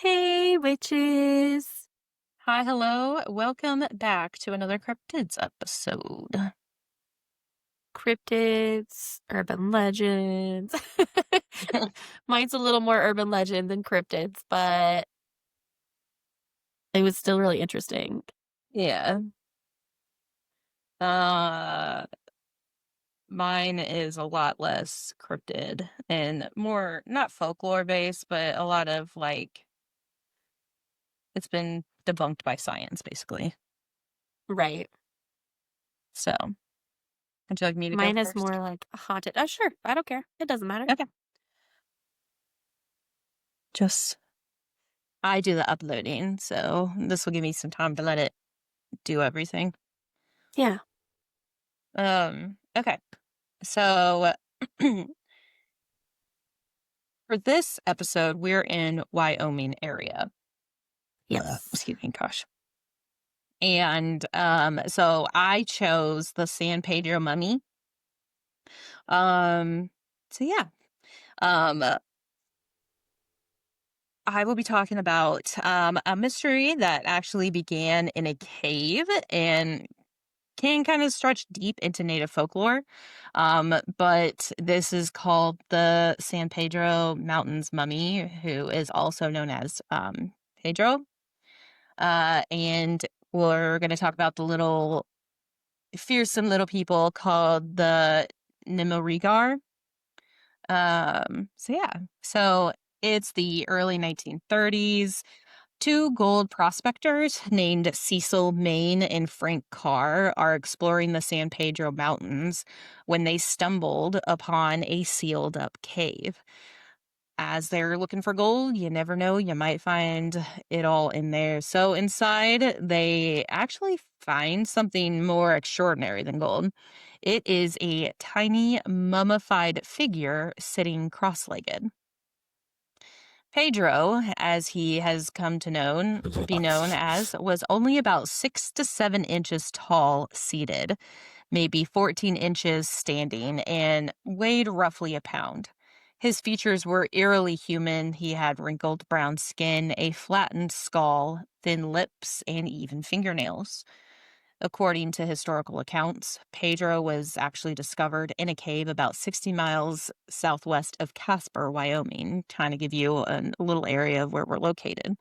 Hey, witches! Hi, hello. Welcome back to another Cryptids episode. Cryptids, urban legends. Mine's a little more urban legend than cryptids, but it was still really interesting. Yeah. Uh, Mine is a lot less cryptid and more not folklore based, but a lot of it's been debunked by science basically. Right. So, would you like me to go Mine is first? more like haunted. Oh, sure. I don't care. It doesn't matter. Okay. Just I do the uploading, so this will give me some time to let it do everything. Yeah. Okay. So for this episode, we're in Wyoming area. Yes. Excuse me, gosh. And so I chose the San Pedro Mummy. Um, so yeah. Um, I will be talking about a mystery that actually began in a cave and can kind of stretch deep into native folklore. But this is called the San Pedro Mountains Mummy, who is also known as Pedro. And we're going to talk about the little fearsome little people called the Nimorigar. So it's the early 1930s. Two gold prospectors named Cecil Maine and Frank Carr are exploring the San Pedro Mountains when they stumbled upon a sealed up cave. As they're looking for gold, you never know, you might find it all in there. So inside, they actually find something more extraordinary than gold. It is a tiny mummified figure sitting cross-legged. Pedro, as he has come to be known as, was only about 6 to 7 inches tall seated, maybe 14 inches standing, and weighed roughly a pound. His features were eerily human. He had wrinkled brown skin, a flattened skull, thin lips, and even fingernails. According to historical accounts, Pedro was actually discovered in a cave about 60 miles southwest of Casper, Wyoming, trying to give you a little area of where we're located.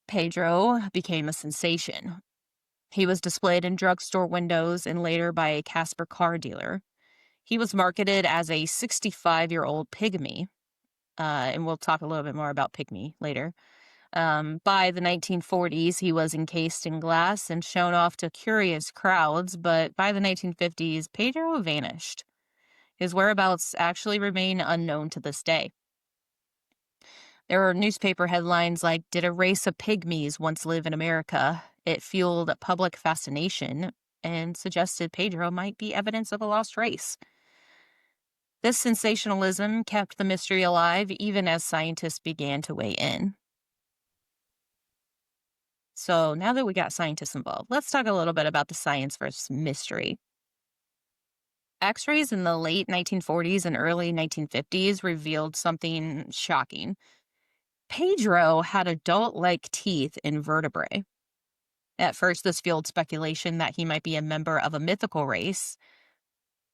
Pedro became a sensation. He was displayed in drugstore windows and later by a Casper car dealer. He was marketed as a 65-year-old pygmy, and we'll talk a little bit more about pygmy later. By the 1940s, he was encased in glass and shown off to curious crowds, but by the 1950s, Pedro vanished. His whereabouts actually remain unknown to this day. There were newspaper headlines like, "Did a race of pygmies once live in America?" It fueled public fascination and suggested Pedro might be evidence of a lost race. This sensationalism kept the mystery alive even as scientists began to weigh in. So now that we got scientists involved, let's talk a little bit about the science versus mystery. X-rays in the late 1940s and early 1950s revealed something shocking. Pedro had adult-like teeth and vertebrae. At first, this fueled speculation that he might be a member of a mythical race.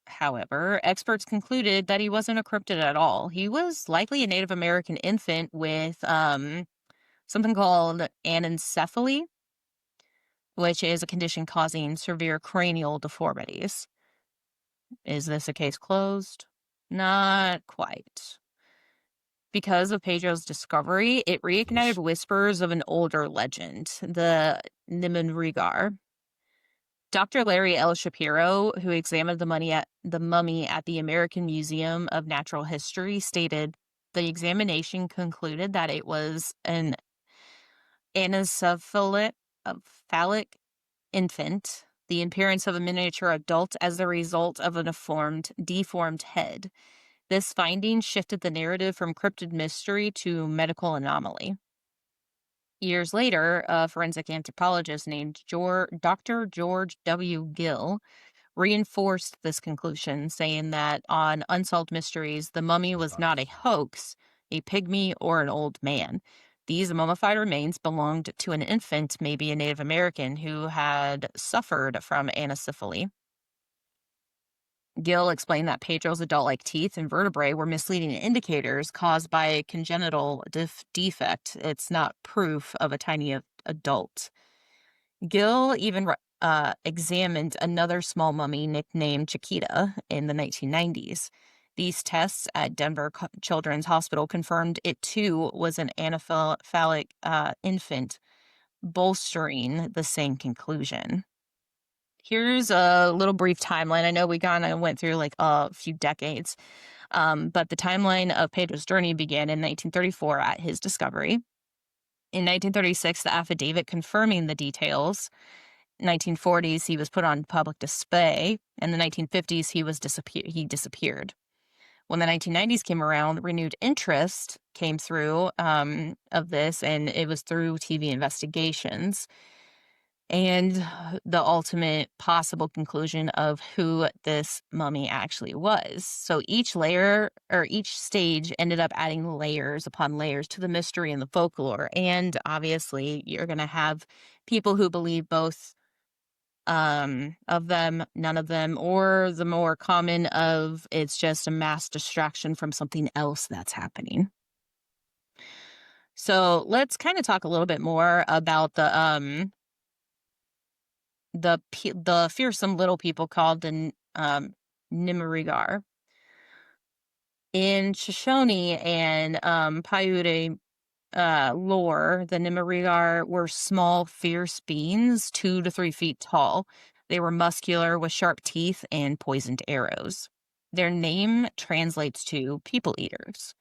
However, experts concluded that he wasn't a cryptid at all. He was likely a Native American infant with something called anencephaly, which is a condition causing severe cranial deformities. Is this a case closed? Not quite. Because of Pedro's discovery, it reignited whispers of an older legend, the Nimmenrigar. Dr. Larry L. Shapiro, who examined the mummy at the American Museum of Natural History, stated the examination concluded that it was an phallic infant, the appearance of a miniature adult as the result of an deformed head. This finding shifted the narrative from cryptid mystery to medical anomaly. Years later, a forensic anthropologist named Dr. George W. Gill reinforced this conclusion, saying that on Unsolved Mysteries, the mummy was not a hoax, a pygmy, or an old man. These mummified remains belonged to an infant, maybe a Native American, who had suffered from anencephaly. Gill explained that Pedro's adult-like teeth and vertebrae were misleading indicators caused by a congenital defect. It's not proof of a tiny adult. Gill even examined another small mummy nicknamed Chiquita in the 1990s. These tests at Denver Children's Hospital confirmed it too was an anaphalic infant, bolstering the same conclusion. Here's a little brief timeline. I know we kind of went through like a few decades, but the timeline of Pedro's journey began in 1934 at his discovery. In 1936, the affidavit confirming the details. 1940s, he was put on public display. In the 1950s, he disappeared. When the 1990s came around, renewed interest came through of this, and it was through TV investigations. And the ultimate possible conclusion of who this mummy actually was. So each layer or each stage ended up adding layers upon layers to the mystery and the folklore. And obviously, you're going to have people who believe both of them, none of them, or the more common of it's just a mass distraction from something else that's happening. So let's kind of talk a little bit more about the fearsome little people called the Nimerigar. In Shoshone and Paiute lore, the Nimerigar were small, fierce beings, 2 to 3 feet tall. They were muscular with sharp teeth and poisoned arrows. Their name translates to people eaters.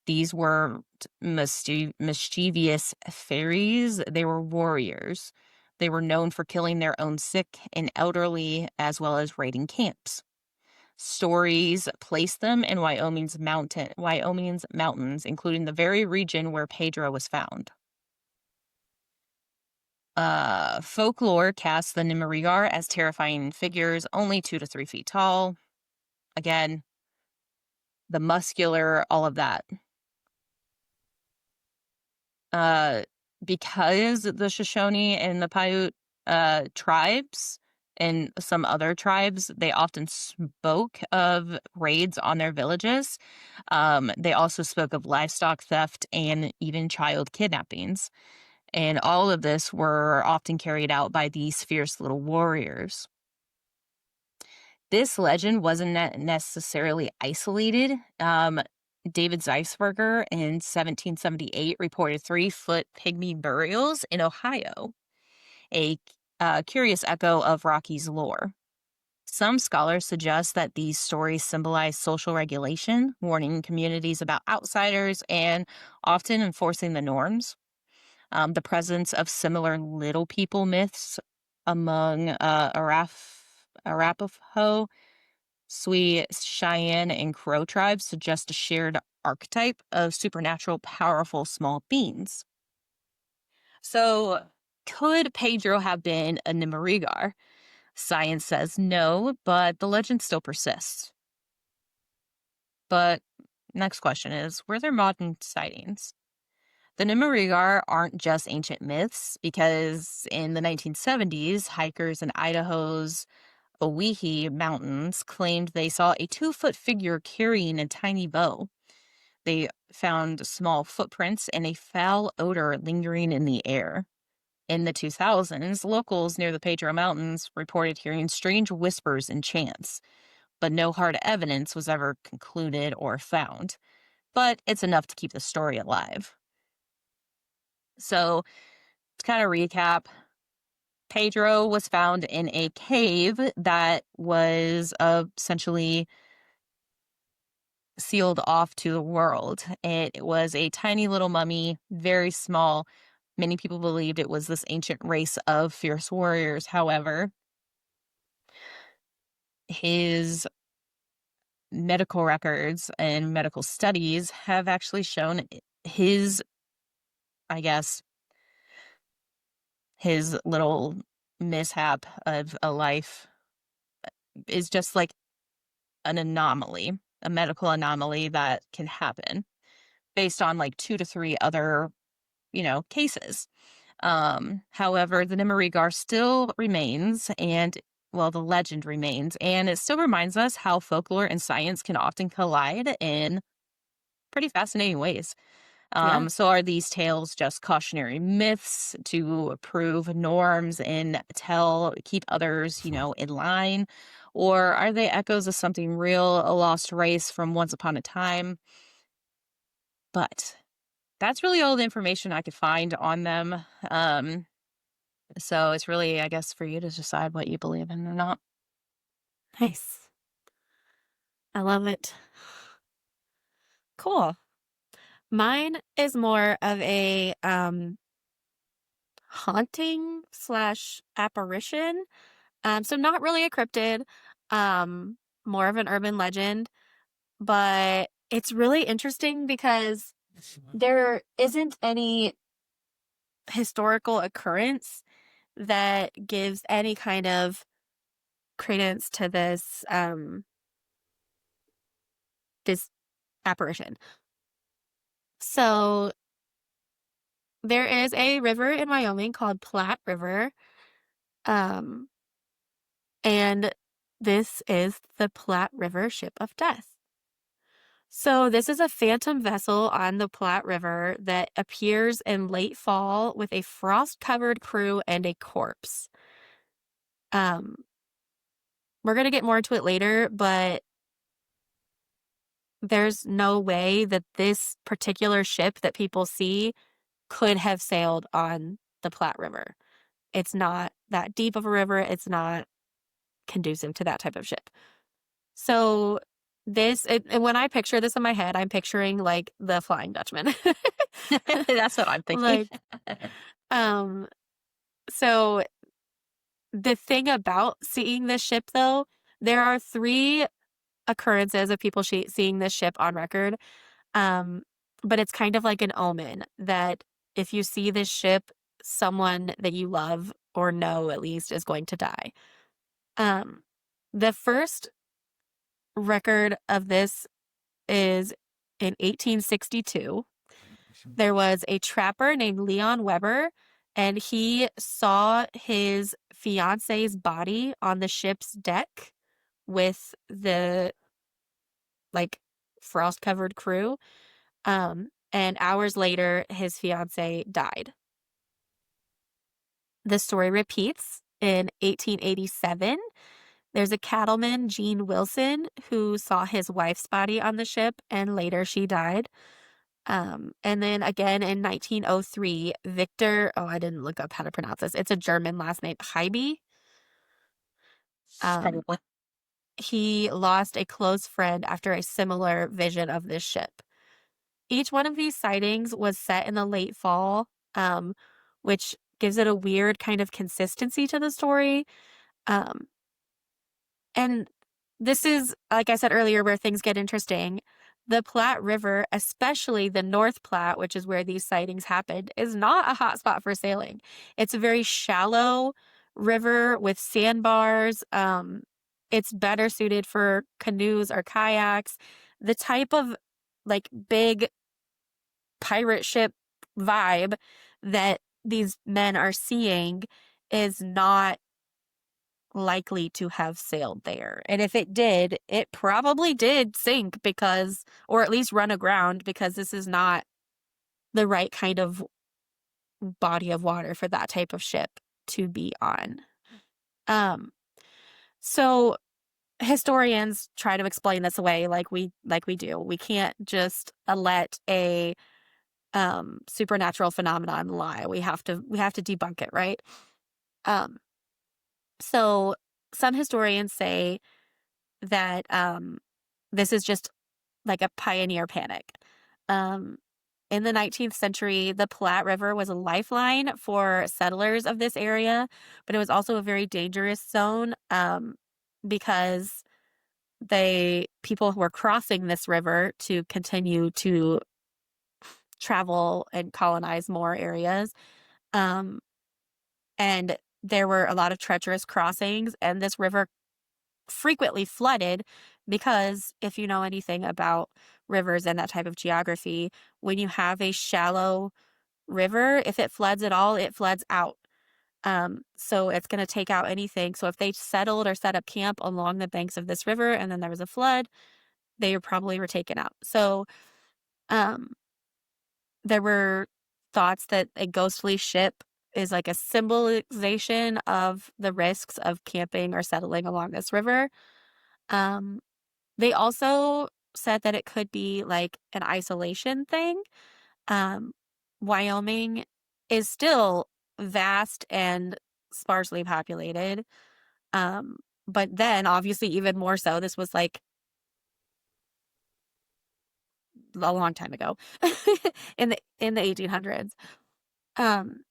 These were mischievous fairies. They were warriors. They were known for killing their own sick and elderly, as well as raiding camps. Stories place them in Wyoming's mountains, including the very region where Pedro was found. Folklore casts the Nimerigar as terrifying figures, only 2 to 3 feet tall. Again, the muscular, all of that. Because the Shoshone and the Paiute tribes and some other tribes, they often spoke of raids on their villages. They also spoke of livestock theft and even child kidnappings. And all of this were often carried out by these fierce little warriors. This legend wasn't necessarily isolated. David Zeisberger in 1778 reported 3-foot pygmy burials in Ohio, a curious echo of Rocky's lore. Some scholars suggest that these stories symbolize social regulation, warning communities about outsiders, and often enforcing the norms. The presence of similar little people myths among Arapaho, Sioux, Cheyenne, and Crow tribes suggest a shared archetype of supernatural, powerful small beings. So, could Pedro have been a Nimerigar? Science says no, but the legend still persists. But next question is, were there modern sightings? The Nimerigar aren't just ancient myths, because in the 1970s, hikers in Idaho's Owyhee Mountains claimed they saw a 2-foot figure carrying a tiny bow. They found small footprints and a foul odor lingering in the air. In the 2000s, locals near the Pedro Mountains reported hearing strange whispers and chants, but no hard evidence was ever concluded or found. But it's enough to keep the story alive. So, to kind of recap, Pedro was found in a cave that was essentially sealed off to the world. It was a tiny little mummy, very small. Many people believed it was this ancient race of fierce warriors. However, his medical records and medical studies have actually shown his, I guess, his little mishap of a life is just like an anomaly, a medical anomaly that can happen based on like 2 to 3 other cases. However, the Nimmeriggar still remains, and well, the legend remains, and it still reminds us how folklore and science can often collide in pretty fascinating ways. Yeah. So are these tales just cautionary myths to prove norms and keep others, in line? Or are they echoes of something real, a lost race from once upon a time? But that's really all the information I could find on them. So it's really, I guess, for you to decide what you believe in or not. Nice. I love it. Cool. Mine is more of a haunting slash apparition. So not really a cryptid, um, more of an urban legend, but it's really interesting because there isn't any historical occurrence that gives any kind of credence to this apparition. So there is a river in Wyoming called Platte River, um, and this is the Platte River Ship of Death. So this is a phantom vessel on the Platte River that appears in late fall with a frost-covered crew and a corpse. Um, we're gonna get more into it later, but there's no way that this particular ship that people see could have sailed on the Platte River. It's not that deep of a river. It's not conducive to that type of ship. So and when I picture this in my head, I'm picturing like the Flying Dutchman. That's what I'm thinking. Like, um, so the thing about seeing this ship though, there are three occurrences of people seeing this ship on record. Um, but it's kind of like an omen that if you see this ship, someone that you love or know at least is going to die. Um, the first record of this is in 1862. There was a trapper named Leon Weber, and he saw his fiance's body on the ship's deck with the like frost covered crew. And hours later, his fiance died. The story repeats in 1887. There's a cattleman, Gene Wilson, who saw his wife's body on the ship and later she died. And then again in 1903, I didn't look up how to pronounce this. It's a German last name, Heibe. Um, Probably. he lost a close friend after a similar vision of this ship. Each one of these sightings was set in the late fall, which gives it a weird kind of consistency to the story. Um, and this is, like I said earlier, where things get interesting. The Platte River, especially the North Platte, which is where these sightings happened, is not a hot spot for sailing. It's a very shallow river with sandbars. It's better suited for canoes or kayaks. The type of like big pirate ship vibe that these men are seeing is not likely to have sailed there. And if it did, it probably did sink or at least run aground because this is not the right kind of body of water for that type of ship to be on. Um, so historians try to explain this away like we do. We can't just let a supernatural phenomenon lie. We have to debunk it, right? Um, so some historians say that this is just like a pioneer panic. Um, in the 19th century, the Platte River was a lifeline for settlers of this area, but it was also a very dangerous zone because people were crossing this river to continue to travel and colonize more areas. Um, and there were a lot of treacherous crossings, and this river frequently flooded because if you know anything about rivers and that type of geography, when you have a shallow river, if it floods at all, it floods out. So it's going to take out anything. So if they settled or set up camp along the banks of this river and then there was a flood, they probably were taken out. So um, there were thoughts that a ghostly ship is like a symbolization of the risks of camping or settling along this river. Um, they also said that it could be like an isolation thing. Um, Wyoming is still vast and sparsely populated. Um, but then obviously even more so, this was like a long time ago in the 1800s. Um,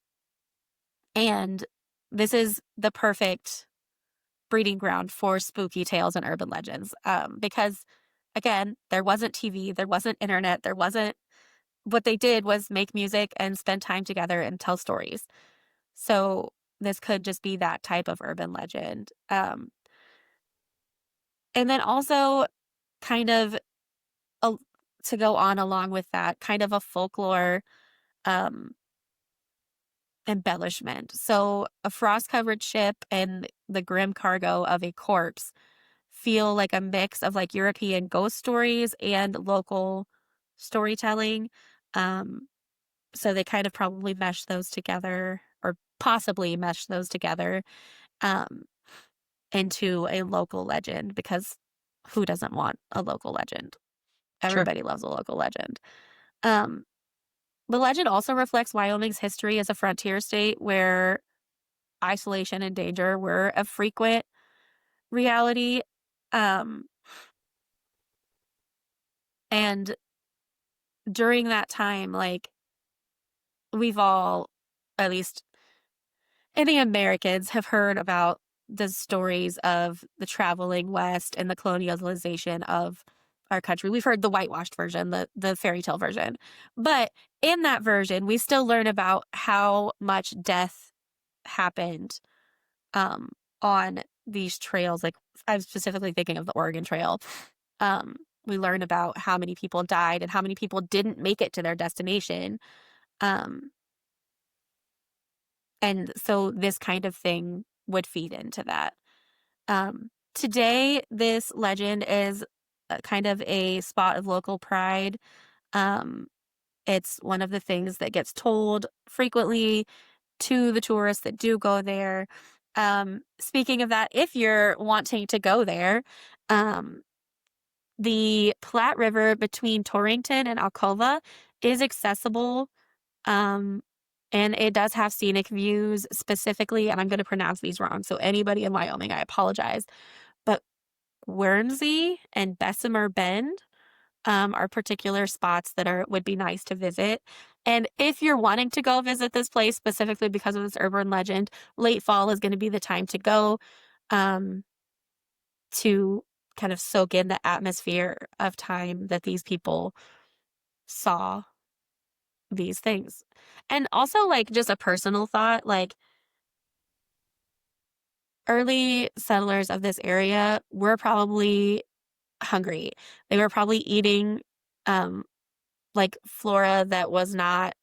and this is the perfect breeding ground for spooky tales and urban legends. Because again, there wasn't TV, there wasn't internet, there wasn't what they did was make music and spend time together and tell stories. So this could just be that type of urban legend. And then also kind of a, to go on along with that, kind of a folklore um, embellishment. So a frost-covered ship and the grim cargo of a corpse feel like a mix of like European ghost stories and local storytelling. Um, so they kind of probably mesh those together or possibly mesh those together um, into a local legend because who doesn't want a local legend? True. Everybody loves a local legend. Um, the legend also reflects Wyoming's history as a frontier state where isolation and danger were a frequent reality. Um, and during that time, like we've all, at least any Americans, have heard about the stories of the traveling West and the colonialization of our country. We've heard the whitewashed version, the fairy tale version. But in that version, we still learn about how much death happened um, on these trails. Like I'm specifically thinking of the Oregon Trail. Um, we learn about how many people died and how many people didn't make it to their destination. Um, and so this kind of thing would feed into that. Today, this legend is kind of a spot of local pride. Um, it's one of the things that gets told frequently to the tourists that do go there. Speaking of that, if you're wanting to go there, um, the Platte River between Torrington and Alcova is accessible. Um, and it does have scenic views specifically, and I'm going to pronounce these wrong. So anybody in Wyoming, I apologize. But Guernsey and Bessemer Bend are particular spots that would be nice to visit. And if you're wanting to go visit this place specifically because of this urban legend, late fall is going to be the time to go um, to kind of soak in the atmosphere of time that these people saw these things. And also, like, just a personal thought, like, early settlers of this area were probably hungry. They were probably eating um, like flora that was not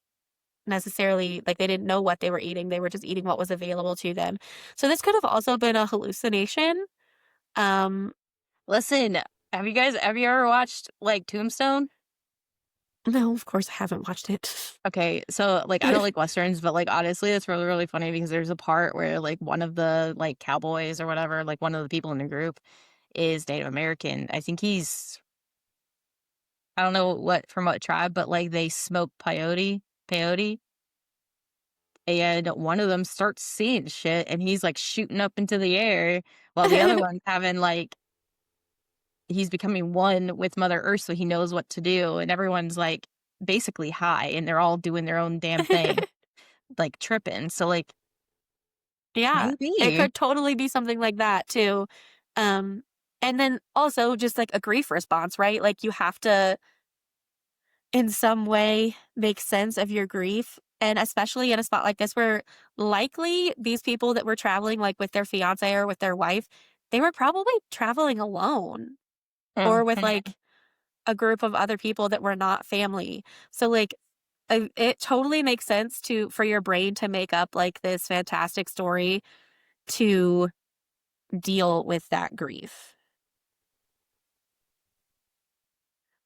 necessarily like they didn't know what they were eating. They were just eating what was available to them. So this could have also been a hallucination. Um, Listen, have you ever watched like Tombstone? no, of course I haven't watched it. Okay, so like I don't like westerns, but like honestly, it's really really funny because there's a part where like one of the like cowboys or whatever, like one of the people in the group is Native American. I think he's I don't know what from what tribe, but like they smoke peyote, and one of them starts seeing shit, and he's like shooting up into the air while the other one's having like he's becoming one with Mother Earth, so he knows what to do, and everyone's like basically high, and they're all doing their own damn thing, like tripping. So like Yeah, it maybe. could totally be something like that too. Um, and then also just like a grief response, right? Like you have to in some way make sense of your grief. And especially in a spot like this where likely these people that were traveling like with their fiance or with their wife, they were probably traveling alone or with Mhm. like a group of other people that were not family. So like It totally makes sense for your brain to make up like this fantastic story to deal with that grief.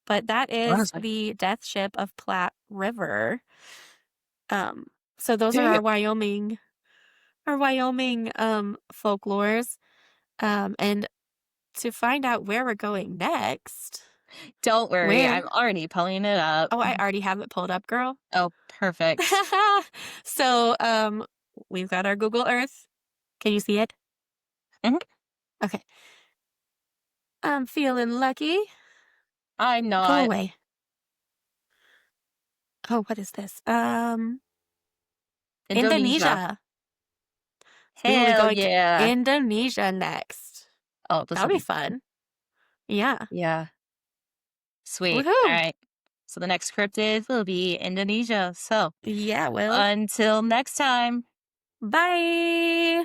But that is Honestly. the death ship of Platte River. Um, so those are our Wyoming folklores. And to find out where we're going next, Don't worry, where I'm already pulling it up. oh, I already have it pulled up, girl. Oh, perfect. So, we've got our Google Earth. Can you see it? Mhm. Okay. I'm feeling lucky. I'm Go not. away. Oh, what is this? Indonesia. Indonesia. We will be Hell going to yeah. Indonesia next. Oh, this will That'll be be fun. Yeah. yeah. Sweet. All Woohoo. right. So the next cryptid will be Indonesia. So Yeah, well, until next time. bye.